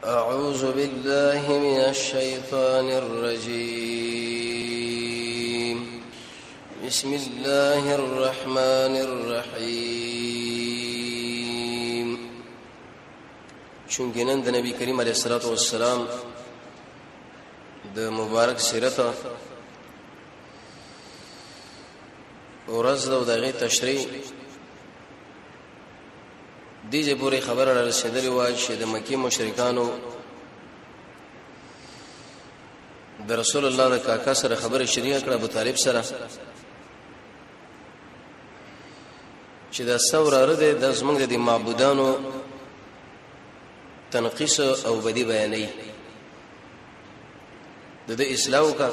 أعوذ بالله من الشيطان الرجيم. بسم الله الرحمن الرحيم. چونکه نن د نبی کریم علیه الصلاۃ والسلام د مبارک سیرت ورځ د دغه تشریح دیجه پوری خبره را رسیدلې و چې د مکی مشرکانو د رسول الله د کاکا سره خبره شریعه کړه ابو طالب سره چې دا ثوره ده د زمونږ د معبودانو تنقیس او بدی بیانې د اسلام کا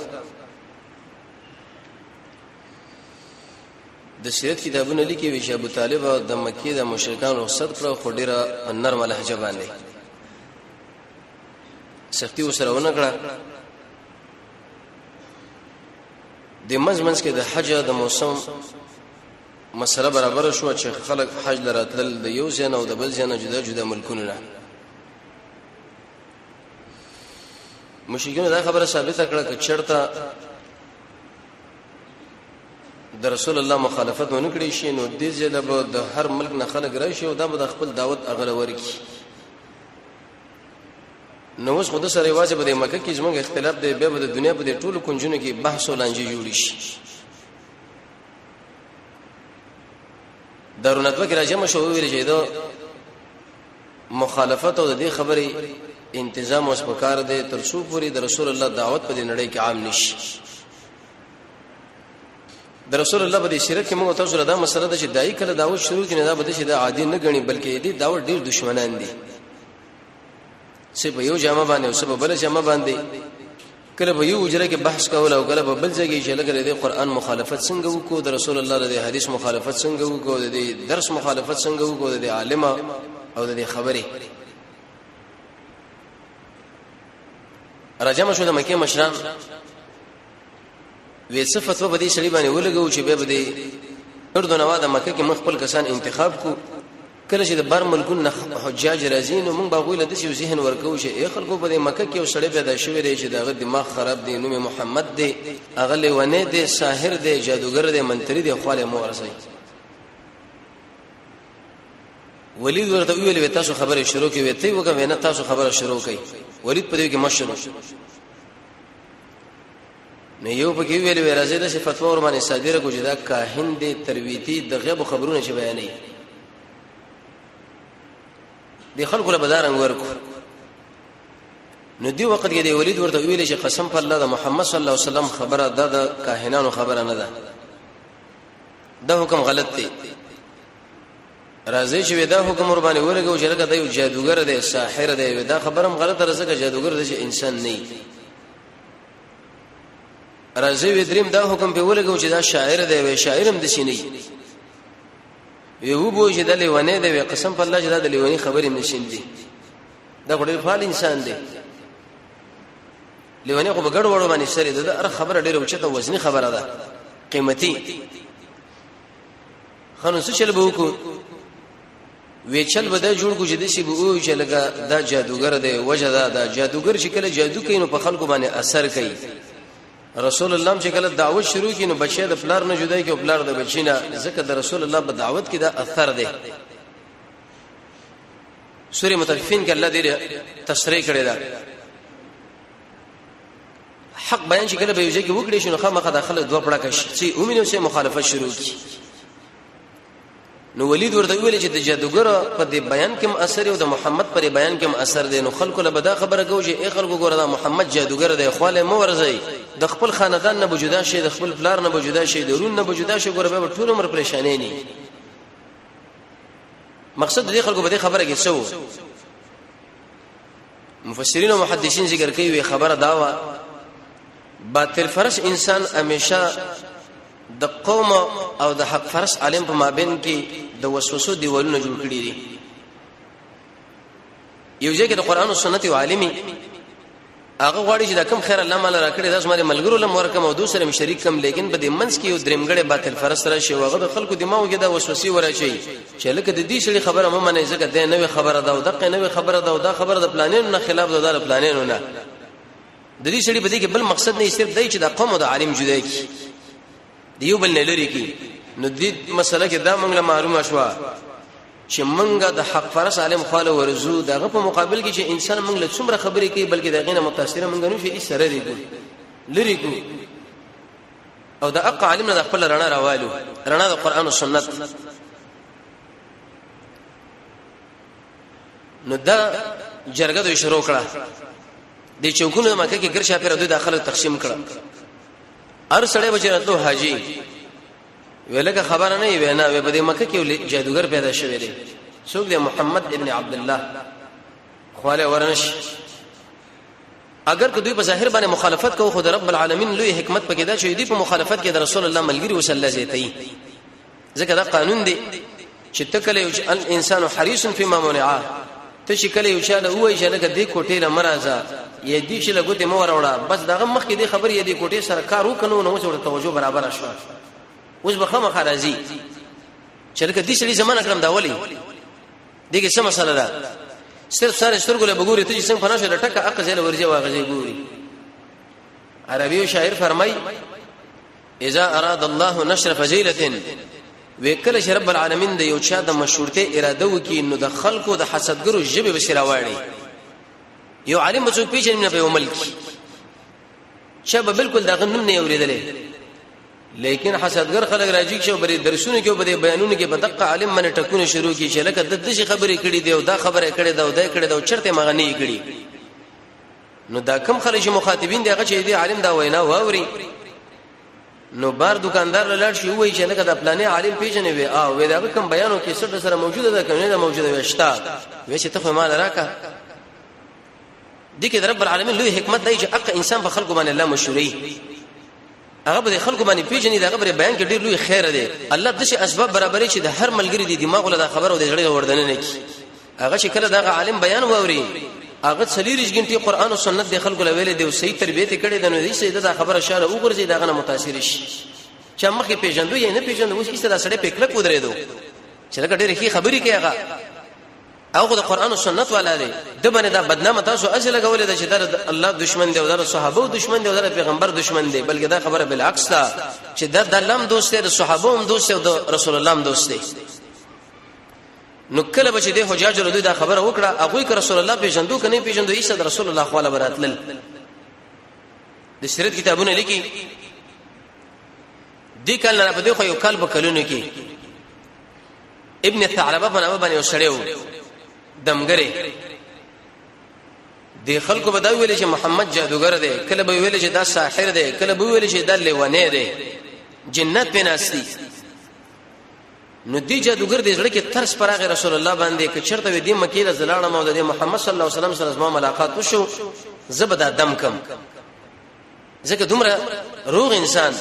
د سیرت کتابونه لیکي وی چې ابو طالب د مکی د مشرکانو رخصت کړو خو ډیره نرمه لهجه باندې سختي وسره ونه کړه د منځ کې د حج د موسم مسله برابر شو چې خلک حج لراتل د یو ځای او د بل ځای جدا جدا ملکونه نه مشرکین دا خبره ثابته کړه چې چرته د رسول الله مخالفت ونه کړی شي نو د دې له د هر ملک نه خلک راشي او دا به د خپل دعوت اغله ورکی نو اوس خود سره واجب د مکه کې زموږ اختلاف دی به د دنیا په د ټولو کنجونو کې بحث او لانجه جوړی شي درونتو کې راځم شو ویل چې دا مخالفت او د دې خبرې انتظام اوس پکار دی تر څو پوری د رسول الله دعوت په نړۍ کې عام نشي د رسول الله په سیرت کې موږ تاسو دا مسله ده چې دای کله دعوت شروع کړي دا بده چې دا عادي نه غني بلکې دې دعوت ډیر دشمنان دي څه په یو جامه باندې او څه په بل جامه باندې کله به یو اجره کې بحث کول او کله به بل ځای کې لګره دې قران مخالفت څنګه وکړو د رسول الله د حدیث مخالفت څنګه وکړو د درس مخالفت څنګه وکړو د عالم او د خبرې راجم شو د مکه مشران وې صفات په دې سړي باندې ولګو چې به دې اردن واده مکه کې مخبل کسان انتخاب کو کله چې د بار ملکون حجاج رازین او موږ باغوي لدې یو ذهن ورکو چې اې خلکو په مکه کې یو سړی پیدا شوی دی چې دغه دماغ خراب دی نوم محمد دی اغه لونه دی ساحر دی جادوګر دی منتری دی خاله مو ورسي ولید ورته ویل تاسو خبره شروع کوي ته وګه نه تاسو خبره شروع کوي ولید په دې کې مشر نه یو پکې ویل راځي د فتوا ور باندې صادره کو جدا کاهن دي ترویتی د غیب خبرونه چې بیانې دي خلکو له بدارنګ ورکو نو دی وخت کې دی ولید ورته ویل چې قسم په الله د محمد صلی الله علیه وسلم خبره د کاهنانو خبره نه ده دا حکم غلط دی راځي چې دا حکم ور باندې ورګو چې لکه د یو جادوګر دی ساحر دی دا خبرم غلطه راځي جادوګر دی انسان نه راځي دریم دا حکم په ولګو چې دا شاعر دی وی شاعرم د شینې یو بو چې د لیونه دی قسم په الله چې دا د لیونی خبرې نشین دي دا ډېر فعال انسان دی لیونه خو بغړ وړو باندې سره دا ار خبره ډېر اوچته وزنی خبره ده قیمتي خنو څه چل به وکړو وی چل به دا جوړ کو چې د شی بو چې لګا دا جادوګر دی وجه دا جادوګر چې کله جادو کوي نو په خلکو باندې اثر کوي رسول الله چې کله دعوت شروع کینو بچی د پلار نه جدا کی او پلار د بچی نه ځکه د رسول الله په دعوت کې دا اثر دی سورې مطففین کې الله دې تشریح کړی دا حق بیان چې کله به یو ځای کې وکړي شنو خامخا داخله دوه پړه کې چې اومینو سه مخالفت شروع کی نو ولید ورته ویل چې د جادوګر په دې بیان کې اثر او د محمد پر بیان کې اثر دی نو خلکو له بدا خبره کوي چې ای خلکو ګوره دا محمد جادوګر دی خواله مو ورځي د خپل خاندان نه بوجودا شي د خپل پلار نه بوجودا شي د رون نه بوجودا شي ګوره به ټول عمر پریشانې نه مقصد دې خلکو به خبره کې سو مفسرین او محدثین ذکر کوي خبره داوا باطل فرش انسان همیشه د قوم او د حق فرش عالم په مابین کې د وسوسو دیوالونه جوړ کړی دي یو ځکه د قران او سنت او عالمي هغه غواړي چې دا کم خیر الله مال راکړي داس مې ملګرو لم ورکم او دوسره مې شریک کم لیکن په دې منځ کې یو درېمګړې باطل فرست راشي او هغه د خلکو دماغ کې دا وسوسه ورشي چې لکه د دې شړي خبره مې منې ځکه دا نوې خبره ده او دغه نوې خبره ده او دا خبره د پلانینو نه خلاف ده د پلانینو نه د دې شړي په دې کې بل مقصد نه صرف دی چې د قوم او د عالم جدا کی دیو بل نه لري کی نو دې مسله کې دا موږ له معلومه شو چې منګه د حق فرس عالم خاله ورزو دغه په مقابل کې چې انسان منګ له څومره خبرې کوي بلکې دغه نه متاثر منګ نه شي سره لري کو او د اق عالم نه خپل رڼا راوالو رڼا د قران او سنت نو دا جرګه د شروع کړه د چوکونو مکه کې ګر شاپره دوی داخله تقسیم کړه هر سړی بچرته حاجی ولکه خبر نه وي نه به د مکه کې جادوګر پیدا شوی دی څوک دی محمد ابن عبد الله خواله ورنش اگر که دوی په ظاهر باندې مخالفت کوي خو د رب العالمین لوی حکمت پکې دا چې دوی په مخالفت کې د رسول الله ملګری وسله زیتی ځکه دا قانون دی چې تکله یو الانسان حریص فيما منعه ته چې کله یو چاله وای چې لکه دې کوټې لمرازه یې دې چې لګوتې مو وروړه بس دغه مخ کې دې خبر یې دې کوټې سره کار وکړو نو څه توجه برابر شو اوس به خامخ راځي چې لکه دې شړي زمانہ کړم دا ولي دغه څه مسله ده صرف سره سترګو له بګوري ته چې څنګه فناشه د ټکه اقزل ورځي واغځي ګوري عربي شاعر فرمای اذا اراد الله نشر فضيله وکله چې رب العالمین د یو چا د مشورته اراده وکي نو د خلکو د حسدګرو جبه بشراواړي یو عالم څو پیژنې په عمل کې شبه بالکل دا غنم نه اوریدلې لیکن حسدګر خلک راځي چې بری درسونه کې بده بیانونه کې بدقه عالم من ټکونه شروع کی چې لکه د دې خبرې کړي دی او دا خبره کړي دا او دا کړي دا او چرته مغنی کړي نو دا کم خلک مخاطبین دی هغه چې دی عالم دا وینا واوري نو بار دکاندار لاړ شي وای چې لکه د پلانې عالم پیژنې وي او دا کوم بیانو کې سره سره موجوده ده کنه دا موجوده وشتا وې چې ته خو مال راکا دي کې رب العالمین لوی حکمت دی چې اق انسان په خلکو باندې الله مشوري هغه به خلکو باندې پیژنې دا خبره بیان کې ډیر لوی خیر دی الله د شي اسباب برابرې چې د هر ملګری دی دماغ له خبرو د جړې وردن نه کی هغه شکل دا عالم بیان ووري هغه څلورش غنټي قران او سنت د خلکو له ویلې دی او صحیح تربیته کړي د نو دې سیده دا خبره شاله وګرځي دا غنه متاثر شي چې مخکې پیژندو یې نه پیژندو اوس کیسه دا سړی پکړه کودرې دو چې لکه ډېر ښه خبرې کوي هغه او د قران او سنت والا دی د باندې دا بدنامه تاسو اصل غولې د چې د الله دشمن دی او د صحابه دشمن دی او د پیغمبر دشمن دی بلکې دا خبره بالعکس ده چې د الله هم دوست دی د صحابه هم دوست دی او د رسول الله هم دوست دی نو کله به چې د حجاج له دوی دا خبره وکړه هغه ک رسول الله پیژندو کني پیژندو عیسی د رسول الله خواله براتل د سیرت کتابونه لیکي دې کله نه بده خو یو کال بکلونه کې ابن ثعلبه په نامه باندې وسړیو دمګره دی خلکو به دا ویل چې محمد جادوګر دی کله به ویل چې دا ساحر دی کله به ویل چې دا لیوانه دی جنت بناستی نو دی جادوګر دی ځکه چې ترس پراغه رسول الله باندې کې چرته دی مکه له زلاړه مو د محمد صلی الله علیه وسلم سره زما ملاقات وشو زبدا دم کم ځکه دومره روغ انسان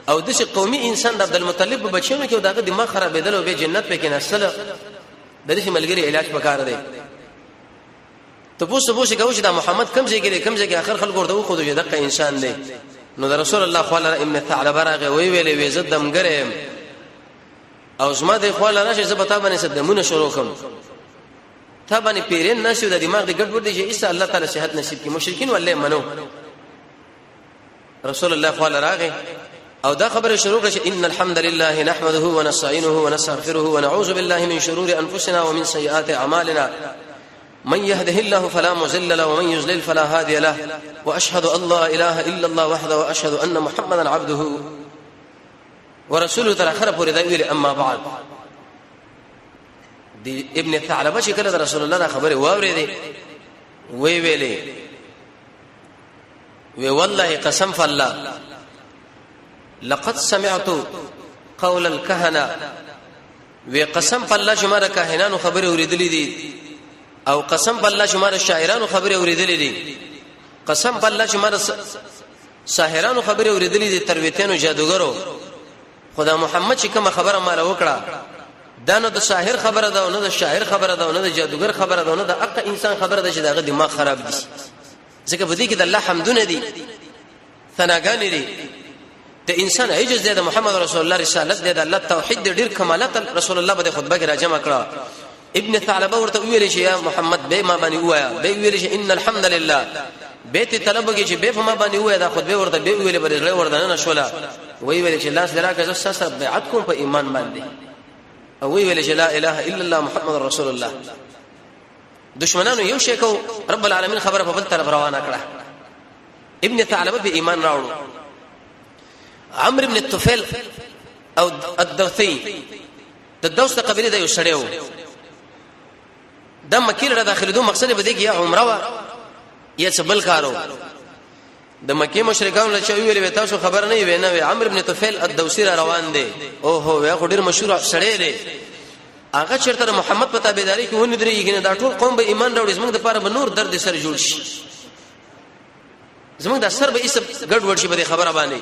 او د قومي انسان د عبد المطلب په بچیو کې داغه دماغ خرابېدل او به جنت په کې نسل د دې ملګری علاج پکار دی ته پوښتنه کوي چې دا محمد کم ځای کې اخر خلک ورته خو دغه انسان دی نو د رسول الله صلی الله ابن ثعلبه راغه وی ویلې وې زدم ګرم او زما د خپل راشه زبتا باندې صدمونه شروع کوم ته باندې پیرین نشو د دماغ د ګډوډ دي چې ایسا الله تعالی صحت نصیب کی مشرکین ولله منو رسول الله صلی الله راغه او دا خبره شروع کړه ان الحمد لله نحمده ونستعينه ونستغفره ونعوذ بالله من شرور انفسنا ومن سيئات اعمالنا من يهده الله فلا مضل له ومن يضلل فلا هادي له واشهد ان لا اله الا الله وحده واشهد ان محمدا عبده ورسوله تاخر پورې دا ویل اما بعد دی ابن ثعلبه چې کله رسول الله خبره واوري دی وی ویلې وی والله قسم فالله لقد سمعت قول الكهنه وقسم بالله جماره کاهنانو خبره اوریدلې دي او قسم بالله جماره شاعرانو خبره اوریدلې دي قسم بالله جماره ساحرانو خبره اوریدلې دي ترویتانو جادوګرو خدا محمد چې کوم خبره مال وکړه دا نه د ساحر خبره ده نه د شاعر خبره ده نه د جادوګر خبره ده نه د اق انسان خبره ده چې دغه دماغ خراب دي ځکه په دې کې د الله حمدونه دي ثناګانې دي د انسان عجز دی د محمد رسول الله رسالت دی د الله توحید دی ډیر کمالات رسول الله په خطبه کې راجمع کړه ابن ثعلبه ورته ویل شي یا محمد به ما باندې وایا به ویل شي ان الحمد لله بیت طلب کې چې به ما باندې وایا دا خطبه ورته به ویل بل وردان نه شولا وی ویل چې لاس دراکه ز سره بیعت کوم په ایمان باندې او وی ویل چې لا اله الا الله محمد رسول الله دشمنانو یو شی کو رب العالمین خبره په بل طرف روانه کړه ابن ثعلبه به ایمان راوړو عمرو بن الطفيل او الدوثي د دوسه قبيله د یو شړیو د مکه را داخلو مقصد به دی کې یا عمره وا یا سبل کارو د مکه مشرکان له چوي ویل تاسو خبر نه وي نه عمرو بن الطفيل الدوثي روان دي او هو یا ډیر مشهور شړی دی هغه چرته محمد په تابعداري کې ونی درېږي نه دا ټول قوم به ایمان راوړي زموږ د لپاره به نور درد سره جوړ شي زموږ د سر به ایسب ګډ وډ شي به خبره باندې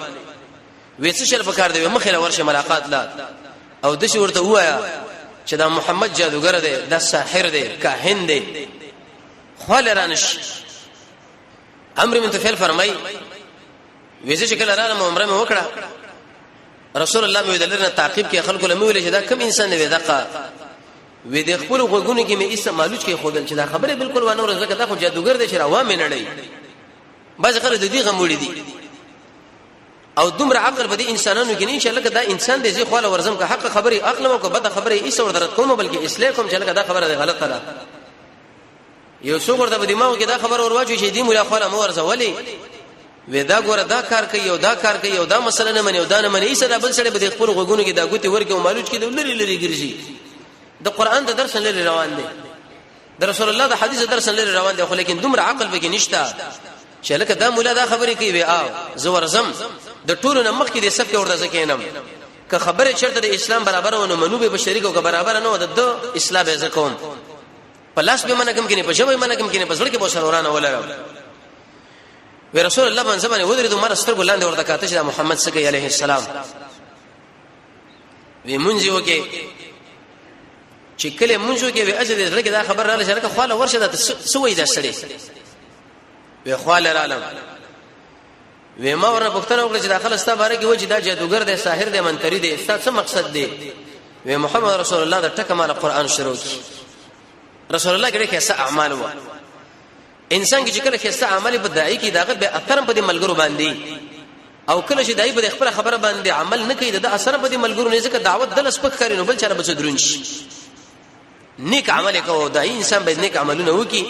وېڅ شل پکار دی مخه له ورشه ملاقات لا او د شي ورته وایا چې دا محمد جادوګر دی دا ساحر دی کاهن دی خال رانش عمرو بن طفيل فرمای وېڅ شکل رانه عمره مې وکړه رسول الله مې دلته تعقیب کې خلکو له مې ویل چې دا کم انسان دی دغه وې د خپل غوګونو کې مې ایسه مالوچ کې خودل چې دا خبره بالکل ونه ورزګه دا خو جادوګر دی چې راوامې نړۍ باز خلک د دې غموړي دي او دومره عقل به دي انسانانو کې نه ان شاء الله دا انسان دې خو له ورزم کا حق خبري عقل مو کو بد خبري ایسه ور درت کوم بلکې اصلاح کوم چې لکه دا خبره غلطه ده یو څو ورته په دماغ کې دا خبر ورواچو چې دې مولا خو مو ورزه ولي ودا ګوره دا کار کوي او دا کار کوي او دا مسله نه مني او دا نه مني ایسه دا بل سره به خپل غوګونو کې دا ګوتې ورکه او مالوچ کې لری لری ګرځي د قران د درس لري روان دي د رسول الله د حدیث درس لري روان دي خو لیکن دومره عقل به کې نشته چې لکه دا مولا دا خبرې کوي او زور زم د ټولو نمخ کې د سب کې ورته ځکینم که خبره چرته د اسلام برابر ونه منو به شریک او برابر نه ود د اسلام به زکوم پلاس به منکم کې نه پښوی منکم کې نه پسړ کې به سره ورانه ولر و رسول الله باندې زمانه ودرې دومره ستر ګلاندې ورته کاته چې محمد صلی الله علیه السلام وی مونږ یو کې چې کله مونږ کې به اجل دې دا خبر رااله چې خواله ورشه د سوې د سړې وی خواله رااله وی ما ورنه پښتنه وکړه چې داخله ستا باره کې و چې دا جادوګر دی ساحر دی منتری دی ستا څه مقصد دی وی محمد رسول الله د ټکه مال قران شروع کی رسول الله کې څه اعمال و انسان چې کله څه عمل په دای کې داغه به اثر په دې ملګرو باندې او کله چې دای په خپل خبره باندې عمل نه کوي د اثر په دې ملګرو نه ځکه دعوت دل سپک کړي نو بل چاره بچ درونش نیک عمل کوو دای انسان به نیک عملونه وکي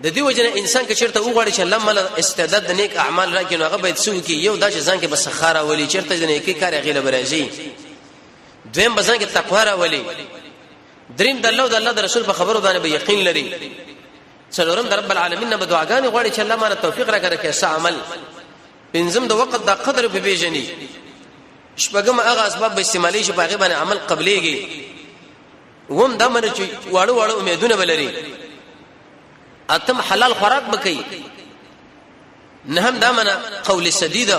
د دې وجنه انسان کې چیرته وغواړي چې الله مل استعداد د نیک اعمال راکړي نو هغه باید سو کې یو دا چې ځان کې بس خاره ولي چیرته د نیکی کار غیله برازي دویم بزن کې تقوا را ولي دریم د الله او د الله د رسول په خبرو باندې به یقین لري څلورم د رب العالمین نه دعاګانې غواړي چې الله مال توفیق راکړي چې څه عمل پنځم د وخت د قدر په پیژني شپږم هغه اسباب به استعمالي شي په هغه باندې عمل قبليږي ووم د امر چې واړو واړو امیدونه بلري اتم حلال خوراک بکې نه هم دا منه قول سدید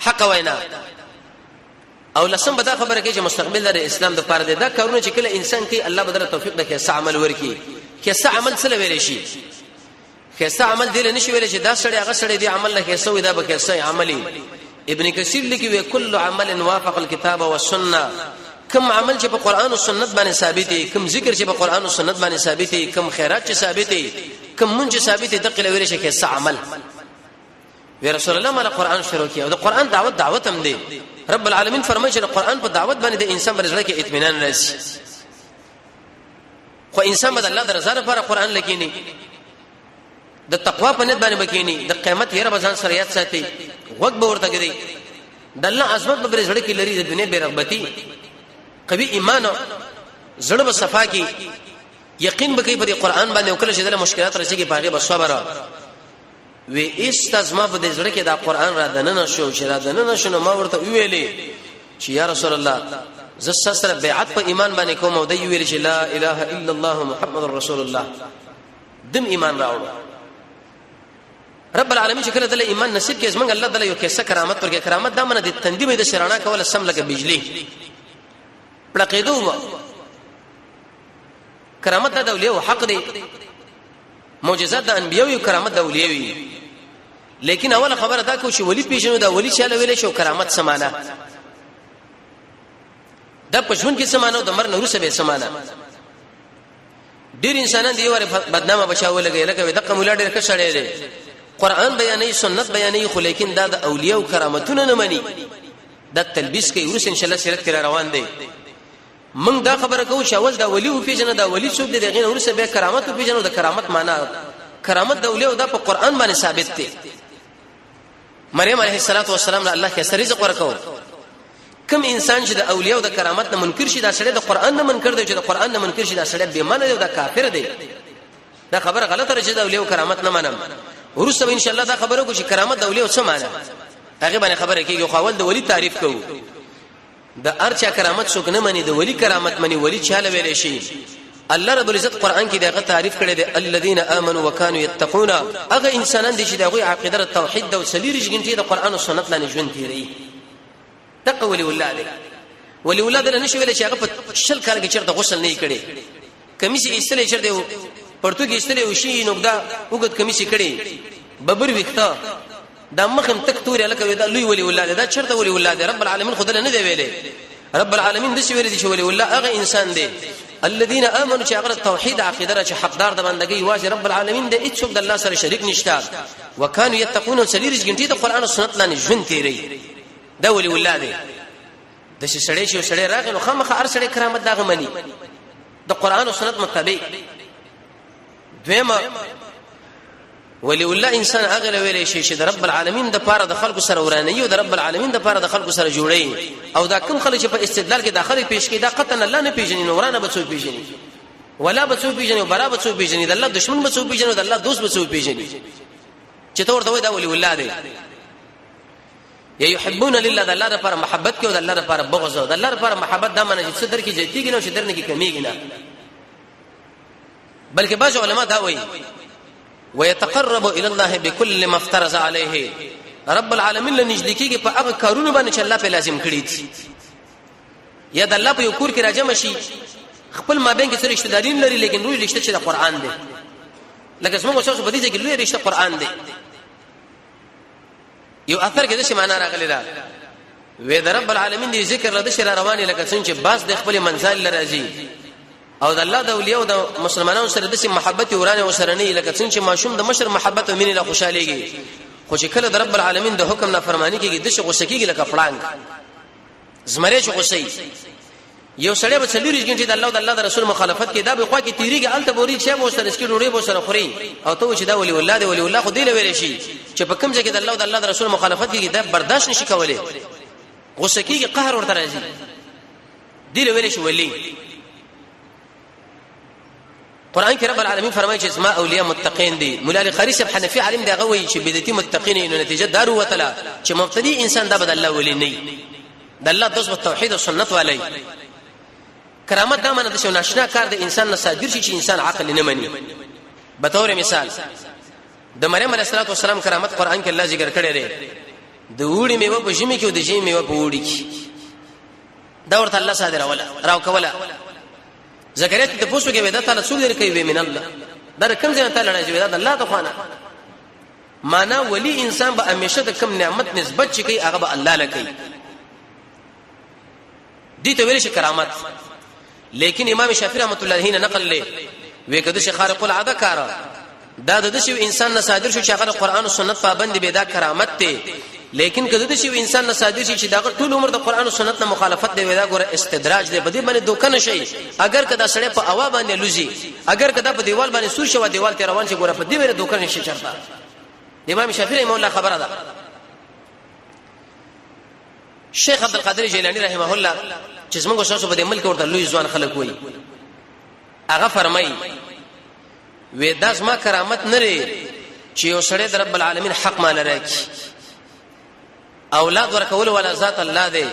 حق وینا او لسم بدا خبره کې چې مستقبل د اسلام د پاره ده کارونه چې کله انسان کې الله بدره توفیق ده کې عمل ورکی کې عمل سره ویل شي کې عمل دې نشي ویل چې دا سړی هغه سړی دی عمل نه کې سوې دا به کې عملي ابن کثیر لیکي وی کل عمل وافق الكتاب والسنه کوم عمل چې په قران او سنت باندې ثابت دي کوم ذکر چې په قران او سنت باندې ثابت دي کوم خیرات چې ثابت دي کوم منځ ثابت دي دقل ویل شي کې عمل وی رسول الله مال قران شروع کړي او د قران دعوت هم دي رب العالمین فرمایي چې قرآن په دعوت باندې د انسان پر ځړه کې اطمینان راشي خو انسان بد الله د رضا لپاره قرآن لګینی د تقوا په نیت باندې بکینی د قیامت یې رب ځان سره یاد ساتي وخت به ورته کوي د الله عظمت په ځړه کې لري د دنیا به رغبتي قوي ایمان زړه په صفا کې یقین به کوي په قرآن باندې او کله چې د مشکلات راځي په هغه به صبر وی استزما په دې ځړه کې دا قران را دننه شو چې را دننه شنو ما ورته ویلې چې یا رسول الله ز سره بیعت په ایمان باندې کوم او دی ویل چې لا اله الا الله محمد رسول الله دم ایمان راوړو رب العالمین چې کله د ایمان نصیب کې زمنګ الله تعالی یو کیسه کرامت ورکه کرامت دا منه د تندې د شرانا کول سم لکه بجلی پړقېدو کرامت دا ولې او حق دی معجزات د انبیو او کرامت د اولیاء لیکن اول خبره دا کو چې ولی پیژنو دا ولی چاله ویل شو کرامت سمانه د پښون کې سمانه د مر نور سبه سمانه ډیر انسانان دی وره بدنامه بچاو لګي لکه دغه مولا ډیر کښړې دي قران بیانې سنت بیانې خو لیکن دا د اولیاء او کرامتونه نه مني د تلبیس کې ورس ان شاء الله سیرت کې روان دي موږ دا خبره کوو چې اول دا ولی او پیژنه دا ولی څوک دی دغه ورسه به کرامت او پیژنه د کرامت معنی کرامت د اولیاء دا په قران باندې ثابت دي مریم علیه السلام الله کې سر رزق ورکاو کوم انسان چې د اولیاء او د کرامت نه منکر شي دا سړی د قران نه منکر دی چې د قران نه منکر شي دا سړی به معنی دی دا کافر دی دا خبره غلطه راځي د اولیاء او کرامت نه منم ورسته ان شاء الله دا خبره کو چې کرامت د اولیاء څه معنی هغه باندې خبره کیږي خو اول د ولی تعریف کوو د ارچا کرامت څوک نه مني د ولی کرامت مني ولی چاله ویلې شي الله رب العزت قران کې دغه تعریف کړی دی الذين امنوا وكانوا يتقون هغه انسانان دي چې دغه عقیده توحید او سلیریش ګنټي د قران او سنت باندې ژوند کوي تقوی ولي ولادت نه شي ویل چې هغه په شل کال کې چرته غسل نه کړي کمیسي استلې چرته پرتګي استلې وشي نوګدا وګت کمیسي کړي ببر وخته دا مخم تک توري لکه دا لوی ولي ولادت دا چرته ولي ولادت رب العالمین خدای نه دی ویلې رب العالمین د شي ویل دي چې ولي ولادت هغه انسان دی الذين امنوا چې هغه توحید عقیده چې حقدار د بندګۍ واجب رب العالمین د هیڅ د الله سره شریک نشته وکانو یتقون سلیریش ګنټي د قران او سنت لاندې ژوند کوي دا ولي ولادت د شړې شو شړې راغی نو خامخ ار سړې کرامت دغه مني د قران او سنت مطابق دویمه ولي الله انسان هغه ویلې شي چې د رب العالمین د پاره د خلکو سره ورانه او د رب العالمین د پاره د خلکو سره جوړي او دا کوم خلک چې په استدلال کې داخلي پیش کې دا قطن الله نه پیژني نورانه بچو پیژني ولا بچو پیژني برا بچو پیژني د الله دشمن بچو پیژني د الله دوست بچو پیژني چې تور ته دا ولي الله دی يحبون لله د الله لپاره محبت کې او د الله لپاره بغض او د الله لپاره محبت دا معنی چې صدر کې زیاتیږي نو چې درنه کې کمیږي نه بلکې بعض علما دا وایي ويتقرب الى الله بكل ما افترض عليه رب العالمین لنجلیکیږي په هغه کارونه باندې چې الله په لازم کړی دي یا د الله په یو کور کې راځم شي خپل مابین کې سره رشتہ داري لري لیکن روز رشتہ چې د قران دی لکه څنګه اوسه په دې کې لوی رشتہ قران دی یو اثر کې د څه معنا راغلی دا وې د رب العالمین دی ذکر له شر رواني لکه څنګه چې باز د خپل منزل لراځي او د الله د اولیاء او د مسلمانانو سره د سي محبت ورانه وسرنی لکه څنګه چې ماشوم د مشر محبت او مینه له خوشاليږي خو چې کله د رب العالمین د حکم نافرمانی کېږي د څه غوسه کېږي لکه پړانګ زمره چې غوسه یو سړی به څلوري ځګنټي د الله او د الله د رسول مخالفت کې دا به خو کې تیریږي الته بوري چې مو سره سکي ډوړې بو سره خوري او ته چې دا ولي الله دی ولي الله خو دی لوي شي چې په کوم ځای کې د الله او د الله د رسول مخالفت کې دا برداشت نشي کولای غوسه کېږي قهر ورته راځي دی لوي شي ولي قران کې رب العالمین فرمایي چې اسماء اولیاء متقین دي مولا علی قاری صاحب حنفی عالم دی غوي چې بدعتي متقین نو نتیجه دارو وتلا چې مبتدی انسان دا بد الله ولي نه د الله دوست توحید او سنت والی کرامت دا معنی د شو ناشنا کار د انسان نه صادر شي چې انسان عقل نه مني به تور مثال د مریم علیه السلام کرامت قران کې الله ذکر کړی دی د وړي میوه په ژمي کې او د ژمي میوه په وړي کې دا ورته الله صادره ولا راو کولا زکریا ته پوښتنه کوي دا تعالی څو لري کوي من الله دا کوم ځای ته لړای دا الله ته خوانه معنا ولی انسان به همیشه د کوم نعمت نسبت چې کوي هغه به الله لکوي دي ته ویل شي کرامت لیکن امام شافعی رحمۃ اللہ علیہ نقل لے وی کده شي خارق العاده کار دا د شي انسان نه صادر شو چې هغه قرآن او سنت پابند به دا کرامت ته لیکن کده شي انسان نه صادر شي چې دا ټول عمر د قرآن او سنت نه مخالفت دی دا ګوره استدراج دی بده باندې دوکان شي اگر کدا سړی په اوا باندې لوزي اگر کدا په دیوال باندې سور شو دیوال ته روان شي ګوره په دې باندې دوکان شي چرته امام شافعی مولا خبره ده شیخ عبد القادر جیلانی رحمه الله چې څنګه شاسو په ملک ورته لوی ځوان خلک وای هغه فرمای وې داس ما کرامت نه لري چې یو سړی د رب العالمین حق مال راکړي اولاد ورکول ولا ذات الله دی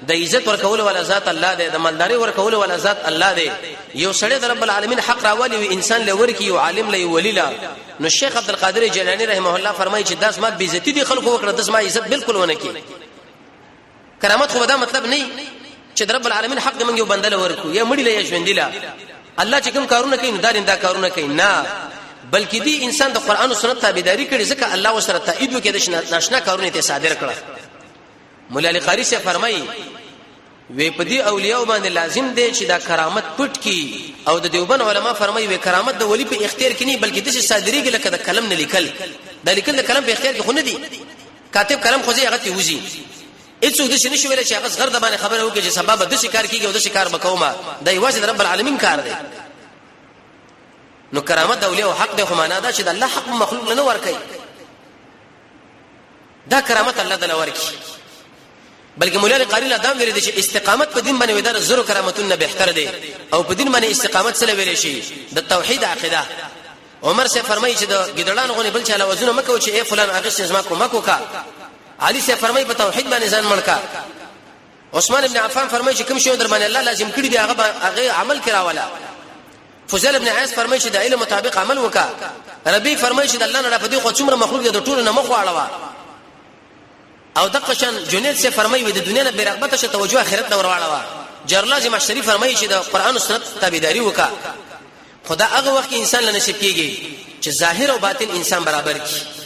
د عزت ورکول ولا ذات الله دی د مالداري ورکول ولا ذات الله دی یو سړی د رب العالمین حق راولي وي انسان لور کی یو عالم لې ولیلا نو شیخ عبد القادر جیلانی رحمه الله فرمای چې داس ما بیزتی دي خلکو وکړه داس ما عزت بالکل ونه کی کرامت خو دا مطلب نه چې رب العالمین حق منګو بندل ورکو یا مړی له ژوندیلا الله چې کوم کارونه کوي نو دا کارونه کوي نه بلکې دی انسان د قران او سنت تابعداري کړي ځکه الله وسره تایید وکړي د ناشنا کارونه ته صادر کړه مولا علی قاری سے فرمایي وی په دې اولیاء باندې لازم دی چې دا کرامت پټ کی او د دیوبند علما فرمایي وی کرامت د ولی په اختیار کې نه بلکې د صادریږي لکه د قلم نه لیکل د لیکل د قلم په اختیار کې خو نه دی کاتب قلم خو ځای هغه ته وځي اڅو د شنو ویل چې هغه غرد باندې خبره وکړي چې سبب د شکار کیږي او د شکار بکوما د یوازې رب العالمین کار دی نو کرامت د اولیاء حق دی خو معنا دا چې د الله حق مخلوق نه ور کوي دا کرامت الله تعالی ورکی بلکې مولا قاری له دام ویل دي چې استقامت په دین باندې ودار زرو کرامتونه بهتر دي او په دین باندې استقامت سره ویل شي د توحید عقیده عمر سے فرمایي چې د ګډړان غونې بل چاله وزن مکو چې اے فلان هغه څه زما کو مکو کا علي سے فرمایي په توحید باندې ځان مړکا عثمان ابن عفان فرمایي چې کوم شی در باندې الله لازم کړی دی هغه عمل کراولا فضل ابن عیاض فرمایي چې د علم مطابق عمل وکا ربي فرمایي چې د الله نه په دې خو څومره مخلوق د ټولو نه مخ واړوا او دقشن جنید سے فرمایي د دنیا نه برغبت شه توجه آخرت نه ورواړوا جرلازم شریف فرمایي چې د قران او سنت تابعداري وکا خدا هغه وخت انسان له نصیب کیږي چې ظاهر او باطن انسان برابر کی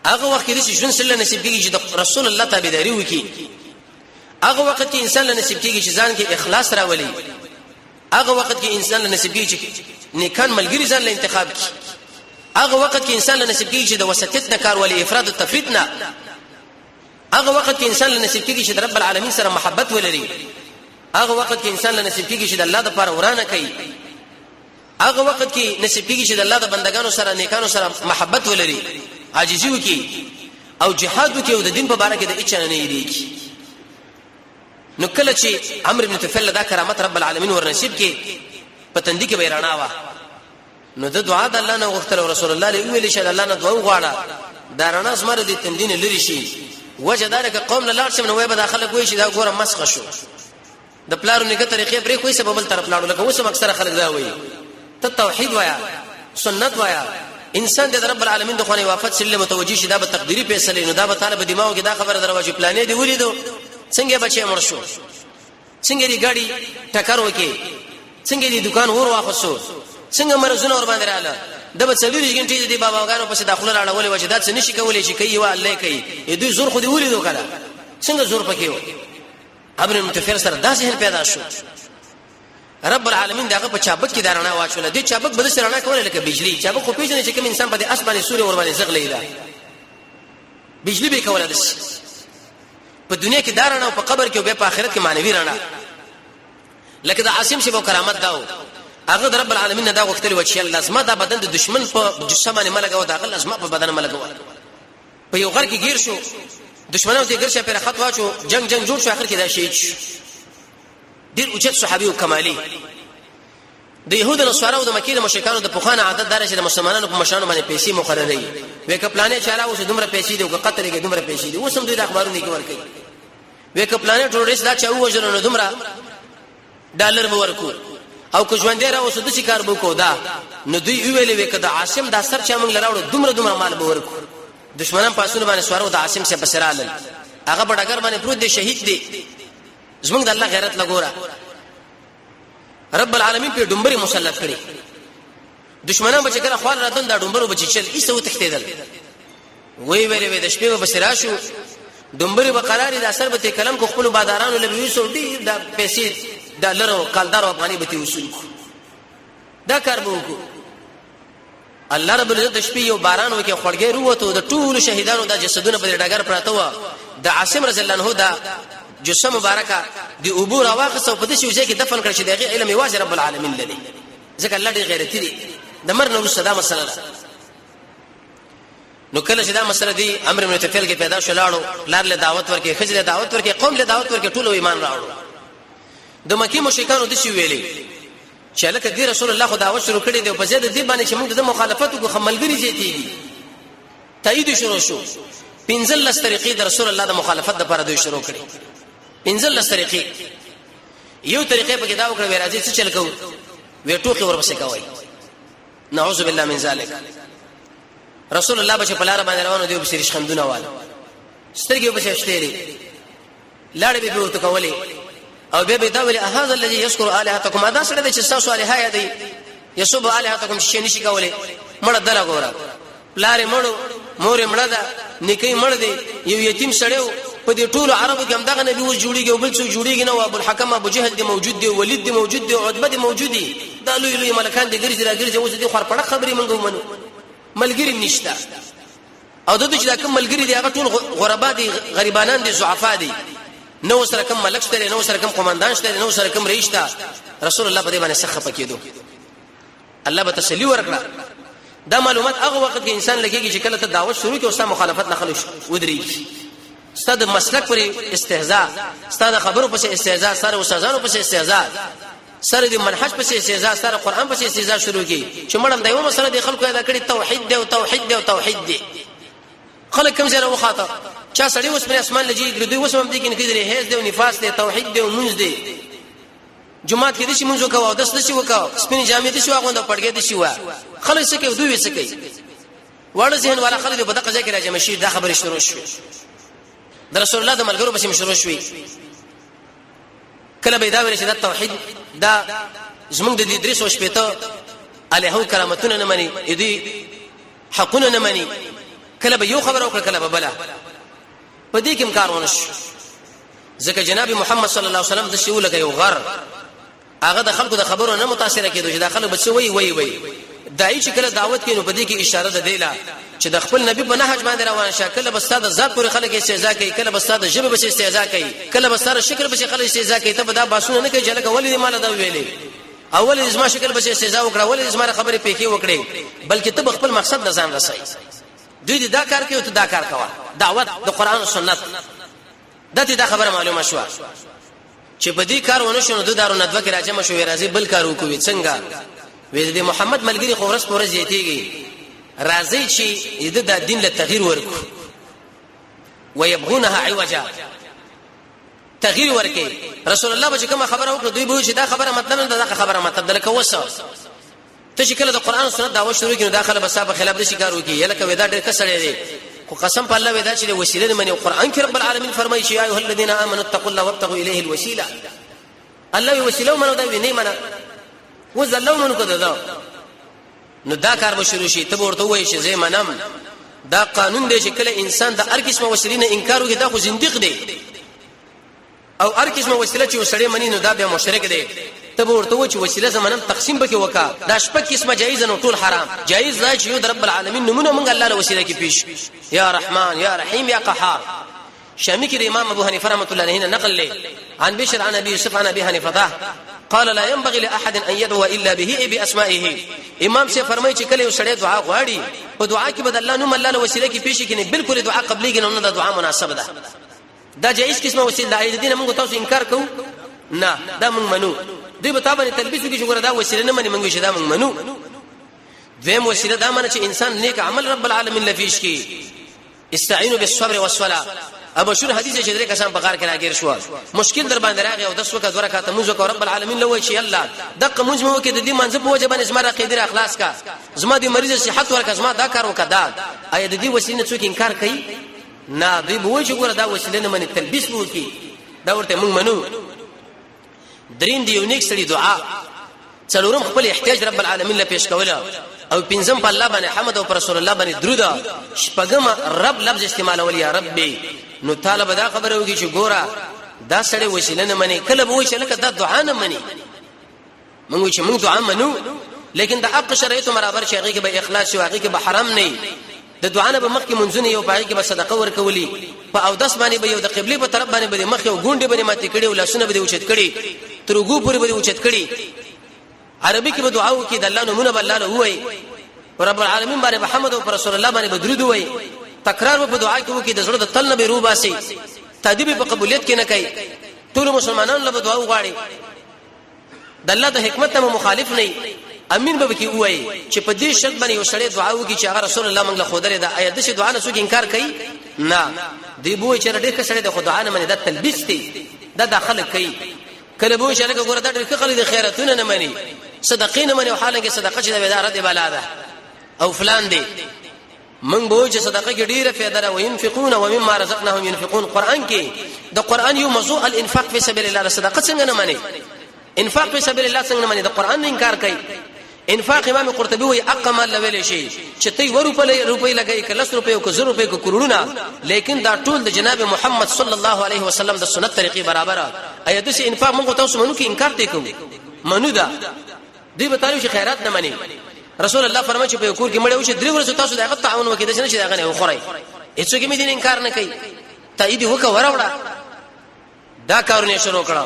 هغه وخت کې چې ژوند سره نصیب کیږي چې د رسول الله تابعداري وکي هغه وخت کې انسان له نصیب کیږي چې ځان کې اخلاص راولي هغه وخت کې انسان له نصیب کیږي چې نیکان ملګری ځان له انتخاب کی هغه وخت کې انسان له نصیب کیږي چې د وسطیت نه کار ولي افراط او تفرید نه هغه وخت کې انسان له نصیب کیږي چې د رب العالمین سره محبت ولري هغه وخت کې انسان له نصیب کیږي چې د الله لپاره ورانه کوي هغه وخت کې نصیب کیږي چې د الله د بندگانو سره نیکانو سره محبت ولري عاجزي وکي او جهاد وکي او د دین په اړه کې د اچانه نه یریږي نو کله چې عمرو بن طفیل دا کرامت رب العالمین ور نصیب کې پتندې کې بیرانا وا نو د دعا د الله نه وغوښتل رسول الله علیه ویل شه الله نه دعا وغواړه دا رڼا زمره د تندین لري شي وجه دارک قوم له لاړ شم نو وای به داخله کوی شي دا ګوره مسخ شو د پلارو نیګه طریقې پرې کوی سبب بل طرف لاړو لکه اوس اکثر خلک دا وایي ته توحید وایا سنت وایا انسان د رب العالمین د خواني وافت سره متوجي شي دا به تقديري فیصله نو دا به طالب دماغ کې دا خبره دروازه پلانې دی ولیدو څنګه بچي مړ شو څنګه دی ګاډي ټکر وکي څنګه دی دکان ور واخصو څنګه مرزونه ور باندې رااله د به 40 غنټې دی باباګانو پسې داخله راړولې وجه دا څه نشي کولای شي کوي وا الله کوي دوی زور خو دی ولیدو کړه څنګه زور پکې و ابن متفر سره دا ذهن پیدا شو رب العالمین دغه په چابک کې دارانه واچول دي چابک بده سره کول لکه بجلی چابک خو پیژنې چې کوم انسان په دې اسماني سوري ور باندې زغلې ده بجلی به کوله دي په دنیا کې دارانه او په قبر کې او په آخرت کې معنوي رانه لکه د عاصم شی په کرامت داو هغه رب العالمین دا غوښتل و چې لازمه دا بدن د دشمن په جسمه ملګو دا غل لازمه په بدن ملګو په یو غر کې گیر شو دشمنانو ته ګرځي پر خط واچو جنگ جوړ شو اخر کې دا شهید شو ډیر اوچت صحابي او کمالي د يهود او نصارا او د مکه د مشرکانو د پوخانه عادت دار چې د مسلمانانو په مشانو باندې پیسې مقررې وې کپلانې چاله اوس دومره پیسې دی او قطر کې دومره پیسې دی اوس هم دوی د اخبارونو کې ورکړي وې کپلانې ټوریست دا چا وژنو نو دومره ډالر به ورکو او کو ژوند دی راو سود شکار بو کو دا نو دوی ویلې وې کده عاصم دا سر چا موږ لراوړو دومره مال به ورکو دشمنان پاسونه باندې سوارو د عاصم سے بسرال هغه بډاګر باندې پروت دی شهید دی زمونږ د الله غیرت لګورا رب العالمین په ډمبري مسلط کړي دشمنان به کله خوان راتون دا ډمبرو بچی چل ایسو تختیدل وی ویلې د شپې به سراشو ډمبري به قراري د اثر به کلم کو خپل بادارانو لوي سو ډیر د پیسې ډالر او کالدار افغاني به وصول دا کار به وکړو الله رب العزت شپې یو باران وکي خړګې وروته د ټولو شهیدانو د جسدونو په ډګر پراته و د عاصم رضی الله عنه دا جسم مبارکه دی ابو راواخص او په دې شوځه کې دفن کړ چې دغه علم یوازې رب العالمین لري ځکه الله دې غیرتی دی د مرنه وسه دا مسله نو کله چې دا مسله دی امر بن طفیل کې پیدا شو لاړو لار له دعوت ورکې خجله دعوت ورکې قوم له دعوت ورکې ټول ایمان راوړو د مکی مشرکانو د شي ویلي چې لکه دی رسول الله خو دعوت شروع کړي دی په زیاده دی باندې چې موږ د مخالفت کو خملګری زیاتېږي تایید شروع شو 15 طریقې د رسول الله د مخالفت لپاره دوی شروع کړي 15 طریقې یو طریقې په کې دا وکړه ورازي څه چل کو وې ټوخي ورپسې کوي نعوذ بالله من ذلک رسول الله بچ په لار باندې روانو دی په سریش خندونه والو سترګې په شتېری لاړې به ورته کولې او به دا ویل هذا الذي يذكر الهاتكم ادا سره د چې تاسو الها یادي يسب الهاتكم شي نشي کولې مړ دلا ګورا پلار مړو مور مړه ده نکي مړ دی یو یتیم سړیو په دې ټولو عربو کې هم دغه نبی و جوړیږي او بل څو جوړیږي نو ابو الحکم ابو جهل دی موجود دی ولید دی موجود دی عتبه دی موجود دی دا لوی لوی ملکان دي ګرځي راګرځي اوس دي خور پړه خبرې مونږ ومنو ملګری نشته او د دې چې دا کوم ملګری دی هغه ټول غربا دي غریبانان دي ضعفا دي نو سره کوم ملک شته نو سره کوم قومندان شته نو سره کوم رئیس ته رسول الله په دې باندې سخه پکېدو الله به تسلی ورکړه دا معلومات هغه وخت کې انسان لګيږي چې کله ته دعوت شروع کې او ستا مخالفت نه خلوش ودرېږي ستاد مسلک پر استهزاء ستاد خبرو په استهزاء سره استادانو په استهزاء سره د منهج په استهزاء سره قران په استهزاء شروع کی چې مړم دایو مسله د خلکو ادا کړی توحید دی او توحید دی او توحید دی خلک کوم ځای وخاطه چا سړی اوس پر اسمان لږی ګرځي اوس هم دي کې نه کېږي هیڅ دی او نفاس دی توحید دی او منځ دی جمعات کې دې شي منځ وکاو داس دې شي وکاو سپین جامې دې شي واغونده پړګې دې شي وا خلک څه کوي دوی څه کوي وړ ذهن والا خلک په دغه ځای کې راځي مشي دا خبره شروع شوه د رسول الله د ملګرو په شروع شوې کله به دا ویل چې دا توحید دا زمونږ د دې درس او شپته الہو کرامتونه نه مني دې حقونه نه مني کله به یو خبر او کله به بلا په دې کې امکان ونش ځکه جناب محمد صلی الله علیه وسلم د شیو لګي یو غر هغه د خلکو د خبرو نه متاثر کېدو چې د خلکو بچ وي دای چې کله دعوت کینو په دې کې اشاره ده دیلا چې د خپل نبی په نهج باندې روان شه کله بس ستاسو ذات پورې خلک استهزاء کوي کله بس ستاسو جبه بس استهزاء کوي کله بس ستاسو شکل بس خلک استهزاء کوي ته به دا باسونه نه کوي چې لکه ولې مال دا ویلې اول ازما شکل بس استهزاء وکړه ولې ازما خبره پېکې وکړي بلکې ته خپل مقصد د ځان رسای دوی دا کار کوي ته دا کار کوه دعوت د قران او سنت دا خبره معلومه شو چې په دې کار ونه شنو د دارو ندوه کې راځم شو راځي بل کار وکوي څنګه وې د محمد ملګری خورس پورز یتیږي راځي چې د دین له تغییر ورکو ويبغونها عوجا تغییر ورکي رسول الله به کوم خبره وکړه دوی به چې دا خبره مطلب نه دا خبره مطلب دلته وسه ته چې کله د قران او سنت دعوت شروع کړي داخله به صاحب خلاف دي کار وکي یلکه ودا ډېر کسړې دي خو قسم په الله ودا چې وسیله منی قران کې رب العالمین فرمایي چې ايها الذين امنوا اتقوا الله وابتغوا اليه الوسيله الله وسیله منو دا ویني منه وزلو منو کده دا نو دا کار به شروع شي ته ورته وایي چې زه منم دا قانون دی چې کله انسان د هر قسمه وسیله نه انکار وکړي دا خو زنديق دی او هر قسمه وسیله چې وسړی منی نو دا به مشرک دی ته ورته وایي چې وسیله زمنم تقسیم بکې وکا دا شپږ قسمه جایز نه ټول حرام جایز دی چې یو د رب العالمین نمونه مونږ الله له وسیله کې پیش یا رحمان یا رحیم یا قهار شامی کې امام ابو حنیفه رحمۃ اللہ علیہ نقل له عن بشر عن ابي يوسف عن ابي حنیفه قال لا ينبغي لاحد ان يدعو الا به باسمائه امام سے فرمایي چې کله یو سړی دعا غواړي په دعا کې بد الله نوم الله له وسیله کې پیش کړي بالکل دعا قبليږي نو دا دعا مناسب ده دا جایز قسمه وسیله دی دین موږ تاسو انکار کوو نه دا موږ منو دوی به تابانه تلبیس کې شګره دا وسیله نه مني موږ شدا موږ منو دیم وسیله دا معنی چې انسان نیک عمل رب العالمین لفیش کی استعینوا بالصبر والصلاه ابو شور حدیث چې درې کسان بغار کې راګیر شو مشکل در باندې راغی او 10 وکړه 2 رکعات موږ وکړو رب العالمین لوي چې الله دغه موږ مو کې د دې منځ په وجه باندې زما عقیده اخلاص کا زما دي مریض صحت ورکه زما دا کار وکړه اې د دې وسیله څوک انکار کوي نه دوی به وایي چې ګوره دا وسیله نه مني تلبیس وو کی دا ورته موږ منو دریم دی یو نیک سړي دعا څلورم خپل احتیاج رب العالمین له پیش کوله او پنځم په الله باندې حمد او پر رسول الله باندې درود شپږم رب لفظ استعمالول یا ربي نو طالب دا خبره وږي چې ګوره دا سړی وسیله نه مني کله به وایي چې لکه دا دعا نه مني موږ چې موږ دعا منو لیکن دا حق شرایط برابر شي هغه کې به اخلاص شي هغه کې به حرام نه د دعا نه به مخکې منځونه یو پای کې به صدقه ورکولي په او 10 باندې به یو د قبله په طرف باندې به مخ یو ګونډه باندې ماتې کړي او لاسونه به اوچت کړي ترګو پورې به اوچت کړي عربي کې به دعا وکړي د الله نومونه به الله له وایي رب العالمین باندې محمد او رسول الله باندې به درود وایي تکرار په دعا کې وکړي د زړه د تل نه به روباسي تدبیر په قبولیت کې نه کوي ټول مسلمانانو له دعا وغواړي د الله د حکمت ته مخالف نه امین به کې وایي چې په دې شرط باندې یو سړی دعا وکړي چې هغه رسول الله موږ له خدای دا آیت د دعا نه څوک انکار کوي نه دی بوې چې ډېر کسړي د خدای نه مني د تلبیس دی دا داخله کوي کله بوې چې لکه ګوره دا ډېر خلک د خیراتونه نه مني صدقې نه مني او حالانکه صدقه چې د ادارت بالا ده او فلان دی من بوې چې صدقه کې ډېره فائدہ ده وينفقون ومما رزقناهم ينفقون قران کې د قران یو موضوع الانفاق فی سبیل الله صدقه څنګه نه مني انفاق فی سبیل الله څنګه نه مني د قران نه انکار کوي انفاق امام قرطبي وي اقمل لویل شي چې ته روپۍ لګای ک لس روپۍ او ک 10 روپۍ ک کروڑونه لیکن دا ټول د جناب محمد صلی الله علیه وسلم د سنت طریقې برابر ایا د سي انفاق موږ تاسو منو کې انکار دی کوم منو دا دی به تعالی خیرات نه مني رسول الله فرمایي چې په کور کې مړ او چې درې ورځې تاسو دغه تعاون وکړئ چې دغه نه خوري هیڅ کې مې دین انکار نه کوي تایید وکړه وراوړه دا کارونه شروع کړه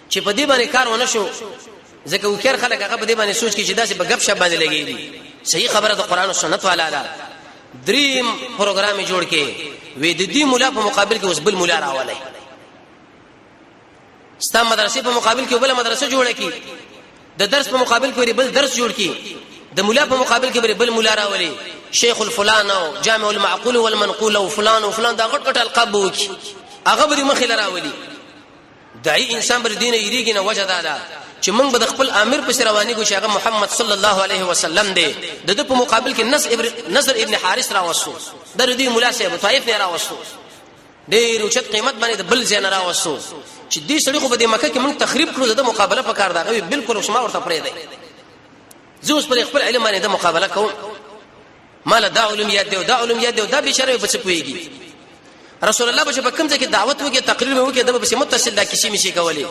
چې په دې باندې کار ونه شو ځکه وکړ خلک هغه په دې باندې سوچ کې چې داسې په غب شپ باندې لګېږي صحیح خبره د قران او سنت والا ده دریم پروګرام جوړ کې وې د دې مولا په مقابل کې اوس بل مولا راولای ستا مدرسې په مقابل کې بل مدرسه جوړه کی د درس په مقابل کې بل درس جوړ کی د مولا په مقابل کې بل مولا راولي شیخ الفلان او جامع المعقول والمنقول او فلان او فلان دا غټ غټ القاب وکي هغه به مخې راولي دای انسان بر دین یریږي نه وجه دا چې موږ به خپل امیر په رواني کو شیخ محمد صلی الله علیه وسلم دی د په مقابل کې نصر ابن حارث راوسو در دې مولا صاحب طائف نه راوسو ډېر اوچت قیمت باندې بل ځای نه راوسو چې دې سړي خو په مکه کې موږ تخریب کړو د مقابله په کار دا غوي بالکل اوس ما ورته پرې دی زوس پر خپل علم باندې د مقابله کوم مال دا علم یاد دی دا علم یاد دی دا به شرع په څه کويږي رسول الله په کوم ځای کې دعوت وکي تقریر وکي د په متصل دا کیسې مشي کولې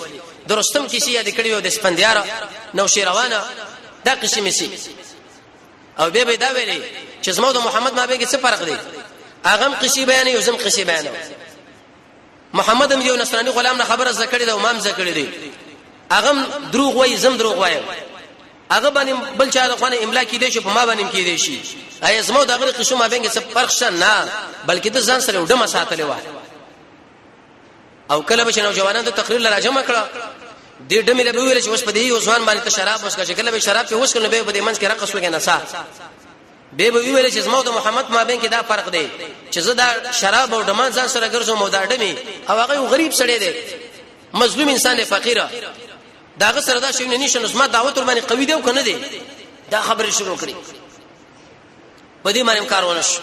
درستم کیسې یاد کړی و د سپندیار نو شیروانه دا کیسې مشي او به دا ویلي چې زموږ د محمد ما به کې څه فرق دی اغم کیسې بیان یو زم کیسې بیان محمد هم یو نصرانی غلام نه خبره زکړی دا امام زکړی دی اغم دروغ وای زم دروغ وای هغه باندې بل چا د خوانه املا کې دی چې په ما باندې کې دی شي اي زمو دغه قسم ما بینګ څه فرق شته نه بلکې د ځان سره وډه مساتلې و او کله به نو جوانان ته تقریر لرا جمع کړه دې ډمې له ویل چې اوس په دې ځوان باندې ته شراب وسکه چې کله به شراب په وسکه نه به په دې منځ کې رقص وکړي نسا به ویل چې زمو د محمد ما بین کې دا فرق دی چې زه دا شراب او دمان ځان سره ګرځم او دا ډمې او هغه غریب سړی دی مظلوم انسان دی فقیر داغه سره دا شی نه نشي نو ما دعوت ور باندې قوی دی او کنه دی دا خبره شروع کړي په دې باندې کار ونش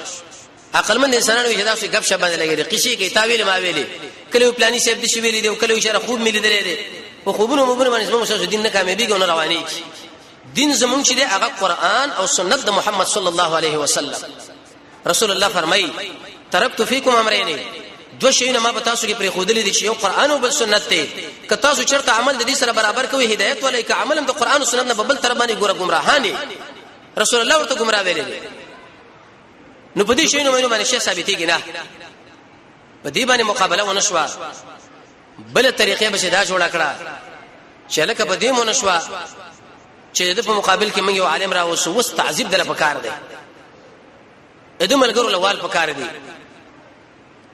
عقل مند انسانانو چې دا څه غب شپ باندې لګي قصې کې تاویل ما ویلي کله پلاني سیب دي شی ویلي دی او کله شر خوب ملي دی او خوبونه مبونه باندې زموږ سره دین نه کامیابیږي او رواني دین زمونږ چې دی هغه قران او سنت د محمد صلی الله علیه وسلم رسول الله فرمایي ترکت فیکم امرین دو شیونه ما پتا سو کې پرې خودلې دي چې یو قران او بل سنت ته که تاسو چرته عمل د دې سره برابر کوي هدایت ولای که عمل د قران او سنت نه ببل تر باندې ګوره گمراهانی رسول الله ورته گمراه ویلي نو په دې شیونه مې باندې شی ثابتېږي نه په دې باندې مقابله ونشوا بل طریقې به دا جوړ کړه چې لکه په دې مونشوا چې د په مقابل کې موږ یو عالم را وسو تعذيب دله پکار دی اې د ملګرو لوال پکار دی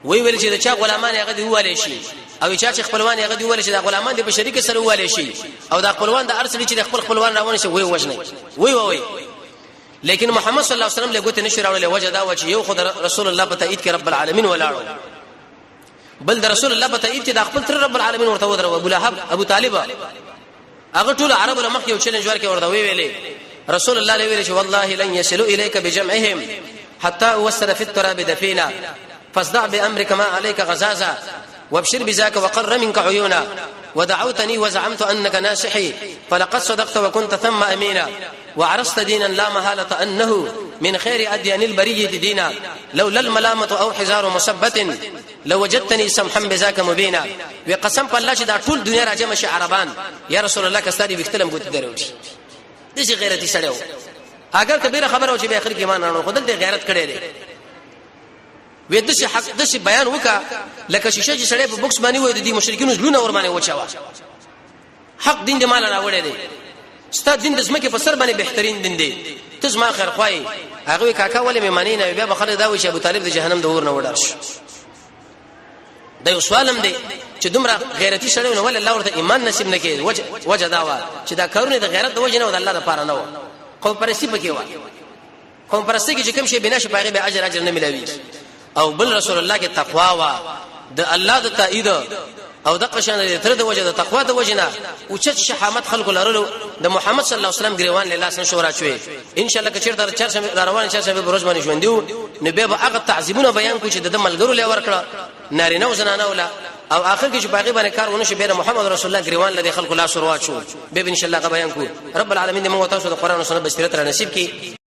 وی ویل چې دا چا غلامان هغه دی واله شي او چا چې خپلوان هغه دی واله شي دا غلامان دی په شریک سره واله شي او دا خپلوان د ارسل چې د خپلوان راونه شي وی وښنه وی لیکن محمد صلی الله علیه وسلم له ګوت نشي راوړل وجه دا و چې یو خدای رسول الله په تایید کې رب العالمین ولاړو بل د رسول الله په تایید کې د خپل تر رب العالمین ورته ودرو ابو لهب ابو طالب هغه ټول عرب له مخ یو چیلنج ورکړ ورته ویلې رسول الله له ویل چې والله لن يصلوا اليك بجمعهم حتى وسر في التراب دفينا فاصدع بأمرك ما عليك غزازا وابشر بذاك وقر منك عيونا ودعوتني وزعمت أنك ناصحي فلقد صدقت وكنت ثم أمينا وعرست دينا لا محالة أنه من خير أديان البرية دينا لولا الملامة أو حزار مصبة لوجدتني سمحا بذاك مبينا وقسم بالله چې دا ټول دنیا راجم شي عربان یا رسول الله کستاري بختلم ګوت دروږي دې غیرتي سړیو اگر کبیره خبره او چې به اخر کې ایمان نه خدل دې غیرت کړي دي وې د شي حق د شي بیان وکا لکه شیشه چې سړی په بوکس باندې وې د دې مشرکینو زلونه ور باندې وچاوا حق دین دې مال راوړې دي ستاد دین د زمکه په سر باندې بهترین دین دی تزما خیر خوای هغه کاکا ولې مې مانی نه بیا بخله دا وې چې ابو طالب د جهنم د اور نه وډار شي دا یو سوالم دی چې دومره غیرتی سړی نو ول الله ورته ایمان نصیب نه کړي وجه دا و چې دا کارونه د غیرت د وجه نه د الله لپاره نه و قوم پرستی پکې و قوم پرستی کې کوم شی بنا شي پاره به اجر نه ملوي او بل رسول الله کې تقوا وا د الله د تایید او د قشان تر د وجه د تقوا د وجنه او چې شحامت خلق لرلو د محمد صلی الله علیه وسلم ګریوان له لاس نشو راچوي ان شاء الله که چیرته چرته روان چې به روز باندې ژوندو نو به هغه تعظیمونه بیان کو چې د ملګرو له ورکړه نارینه او زنانه ولا او اخر کې چې باقي باندې کار ونه شي بیر محمد رسول الله ګریوان لدی خلق لا شروع شو به ان شاء الله بیان کو رب العالمین دې موږ تاسو د قران او سنت بصیرت را نصیب کړي